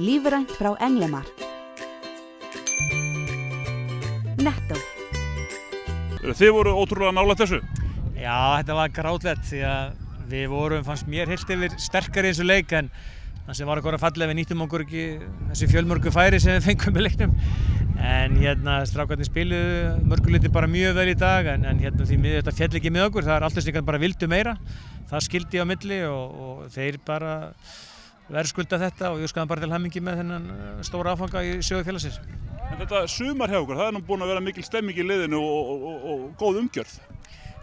Lífrænt frá Englemar. Netto. Þið voru ótrúlega nálægt þessu? Já, þetta var grátlegt því að við vorum, fannst mér heilt yfir sterkari í þessu leik en það sem var eitthvað fallega, við nýttum okkur ekki þessi fjölmörgu færi sem við fengum með leiknum. En strákarnir spiluðu mörguleiti bara mjög vel í dag en því miður þetta féll ekki með okkur, það er alltaf sem bara vildu meira. Það skildi á milli og þeir bara verðskulda þetta og ég óska þeim bara til hamingju með þennan stóra áfanga í sögu félagsins. En þetta sumar hjá okkur, það er nú búin að vera mikil stemming í liðinu og góð umgjörð.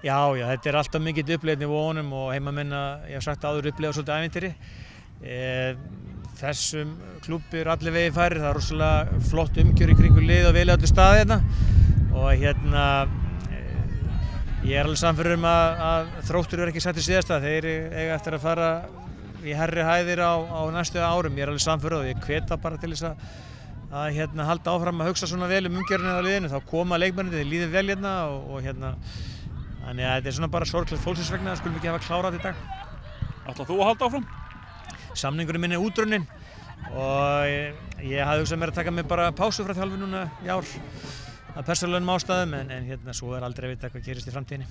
Já, þetta er alltaf mikill uppleið í vonum og heimamenn ég hef sagt áður uppleiða svolítið ævintýri. Þessum klúbbi er allir vegið færir, það er rosalega flott umgjörð í kringu lið og vel áttu staði hérna og ég er alveg sannfærður að Þróttur er ekki sett í síðasta, þeir eiga eftir að fara í hærri hæðir á næstu árum, ég er alveg sannfærður og ég hveta bara til þess að halda áfram að hugsa svona vel umgjörðina á liðinu, þá koma leikmennirnir, þeir líður vel hérna og þannig að þetta er svona bara sorglegt fólksins vegna, það skulum ekki hafa klárað í dag. Ætlar þú að halda áfram? Samningurinn minn er útrunninn og ég hafði hugsað mér að taka mig bara pásu frá þjálfun núna í ár af persónulegum ástæðum en svo er aldrei að vita hvað gerist í framtíðinni.